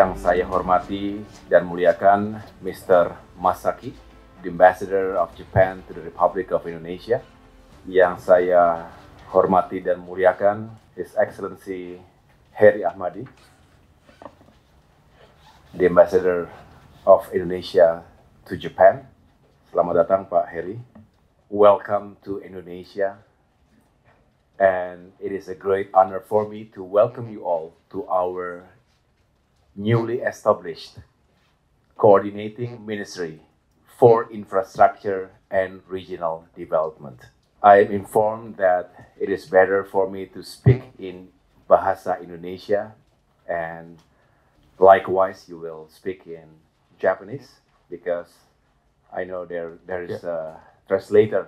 Yang saya hormati dan muliakan Mr. Masaki, the Ambassador of Japan to the Republic of Indonesia. Yang saya hormati dan muliakan His Excellency Heri Ahmadi, the Ambassador of Indonesia to Japan. Selamat datang Pak Heri. Welcome to Indonesia. And it is a great honor for me to welcome you all to our newly established Coordinating Ministry for Infrastructure and Regional Development. I am informed that it is better for me to speak in Bahasa Indonesia, and likewise you will speak in Japanese because I know there is a translator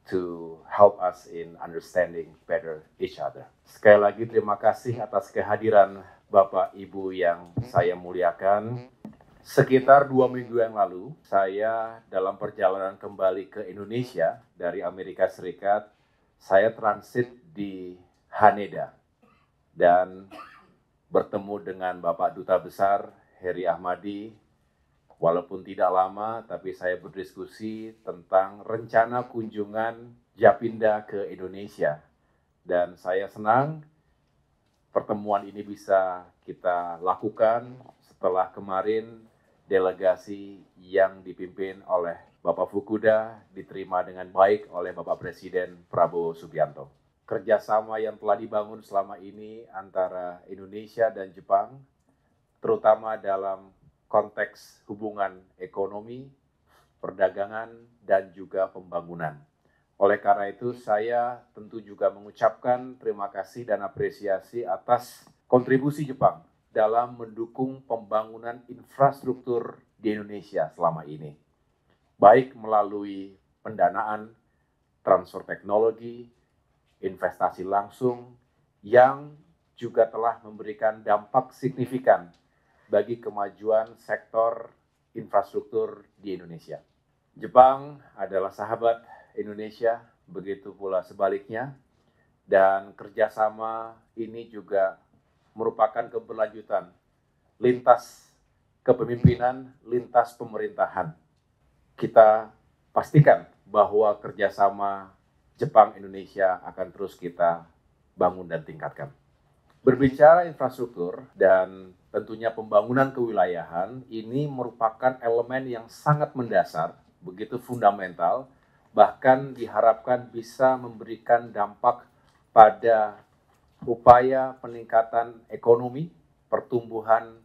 to help us in understanding better each other. Sekali lagi terima kasih atas kehadiran Bapak Ibu yang saya muliakan. Sekitar 2 minggu yang lalu, saya dalam perjalanan kembali ke Indonesia dari Amerika Serikat, saya transit di Haneda dan bertemu dengan Bapak Duta Besar Heri Ahmadi. Walaupun tidak lama, tapi saya berdiskusi tentang rencana kunjungan Japinda ke Indonesia. Dan saya senang pertemuan ini bisa kita lakukan setelah kemarin delegasi yang dipimpin oleh Bapak Fukuda diterima dengan baik oleh Bapak Presiden Prabowo Subianto. Kerjasama yang telah dibangun selama ini antara Indonesia dan Jepang, terutama dalam konteks hubungan ekonomi, perdagangan, dan juga pembangunan. Oleh karena itu, saya tentu juga mengucapkan terima kasih dan apresiasi atas kontribusi Jepang dalam mendukung pembangunan infrastruktur di Indonesia selama ini. Baik melalui pendanaan, transfer teknologi, investasi langsung, yang juga telah memberikan dampak signifikan bagi kemajuan sektor infrastruktur di Indonesia. Jepang adalah sahabat Indonesia, begitu pula sebaliknya, dan kerjasama ini juga merupakan keberlanjutan lintas kepemimpinan, lintas pemerintahan. Kita pastikan bahwa kerjasama Jepang-Indonesia akan terus kita bangun dan tingkatkan. Berbicara infrastruktur dan tentunya pembangunan kewilayahan, ini merupakan elemen yang sangat mendasar, begitu fundamental, bahkan diharapkan bisa memberikan dampak pada upaya peningkatan ekonomi, pertumbuhan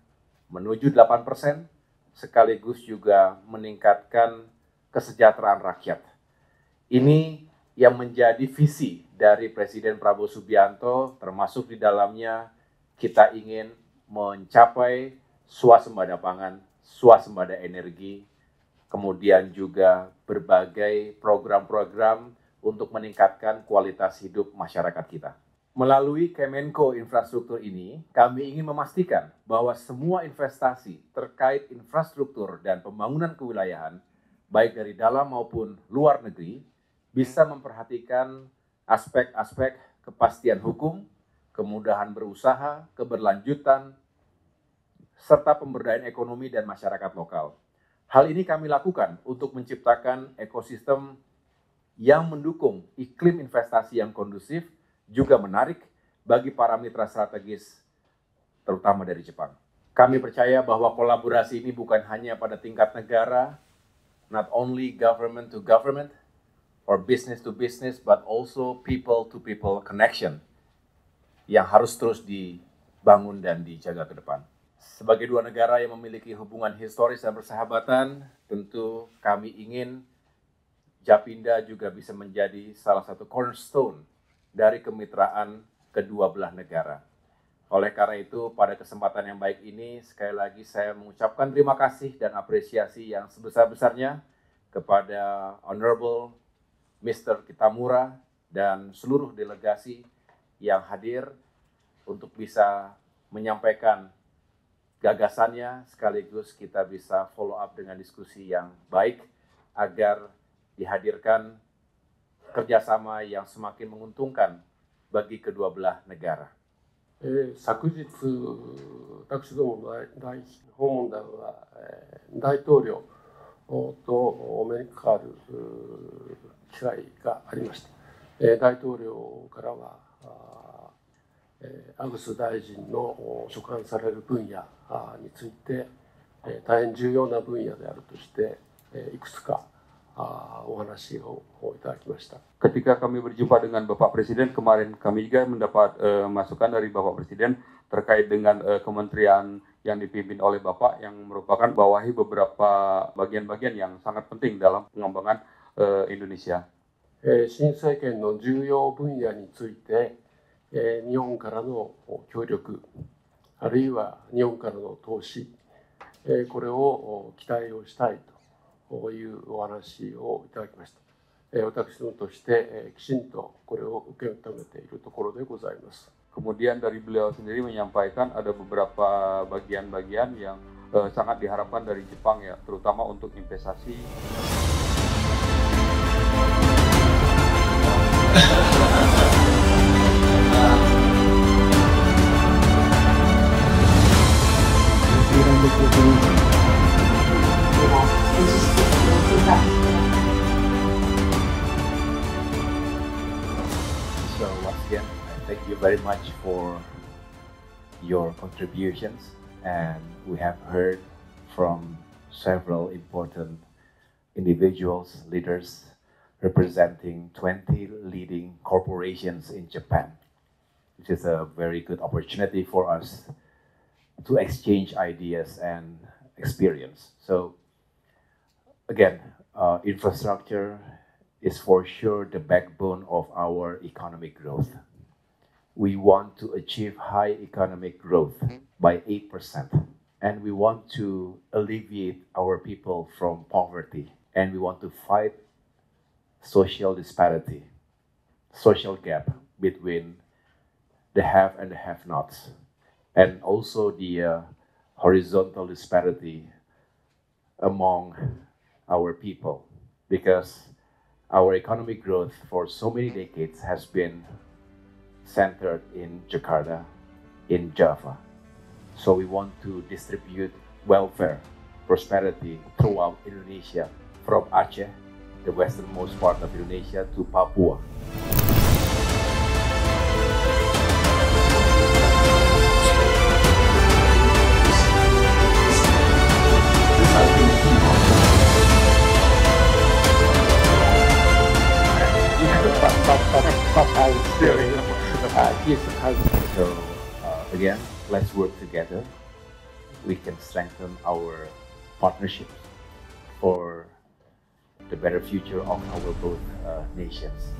menuju 8%, sekaligus juga meningkatkan kesejahteraan rakyat. Ini yang menjadi visi dari Presiden Prabowo Subianto, termasuk di dalamnya kita ingin mencapai swasembada pangan, swasembada energi, kemudian juga berbagai program-program untuk meningkatkan kualitas hidup masyarakat kita. Melalui Kemenko Infrastruktur ini, kami ingin memastikan bahwa semua investasi terkait infrastruktur dan pembangunan kewilayahan, baik dari dalam maupun luar negeri, bisa memperhatikan aspek-aspek kepastian hukum, kemudahan berusaha, keberlanjutan, serta pemberdayaan ekonomi dan masyarakat lokal. Hal ini kami lakukan untuk menciptakan ekosistem yang mendukung iklim investasi yang kondusif, juga menarik bagi para mitra strategis, terutama dari Jepang. Kami percaya bahwa kolaborasi ini bukan hanya pada tingkat negara, not only government to government, or business to business, but also people to people connection yang harus terus dibangun dan dijaga ke depan. Sebagai dua negara yang memiliki hubungan historis dan persahabatan, tentu kami ingin Japinda juga bisa menjadi salah satu cornerstone dari kemitraan kedua belah negara. Oleh karena itu, pada kesempatan yang baik ini, sekali lagi saya mengucapkan terima kasih dan apresiasi yang sebesar-besarnya kepada Honorable Mr. Kitamura dan seluruh delegasi yang hadir untuk bisa menyampaikan gagasannya, sekaligus kita bisa follow up dengan diskusi yang baik agar dihadirkan kerjasama yang semakin menguntungkan bagi kedua belah negara. 昨日、私どもの訪問団は、大統領とお目にかかる機会がありました。大統領からはアグス大臣の所管される分野について大変重要な分野であるとしていくつかお話をいただきました。Ketika kami berjumpa dengan Bapak Presiden kemarin, kami juga mendapat masukan dari Bapak Presiden terkait dengan kementerian yang dipimpin oleh Bapak yang merupakan bawahi beberapa bagian-bagian yang sangat penting dalam pengembangan Indonesia. 新政権の重要分野について、日本からの協力、あるいは日本からの投資、これを期待をしたいというお話をいただきました。私どもとしてきちんとこれを受け止めているところでございます。Kemudian dari beliau sendiri menyampaikan ada beberapa bagian-bagian yang sangat diharapkan dari Jepang ya, terutama untuk investasi. So once again, thank you very much for your contributions, and we have heard from several important individuals, leaders, representing 20 leading corporations in Japan, which is a very good opportunity for us to exchange ideas and experience. So again, infrastructure is for sure the backbone of our economic growth. We want to achieve high economic growth by 8%, and we want to alleviate our people from poverty, and we want to fight social disparity, social gap between the have and the have-nots, and also the horizontal disparity among our people, because our economic growth for so many decades has been centered in Jakarta, in Java. So we want to distribute welfare, prosperity throughout Indonesia, from Aceh, the westernmost part of Indonesia, to Papua. So again, let's work together. We can strengthen our partnerships for the better future of our both nations.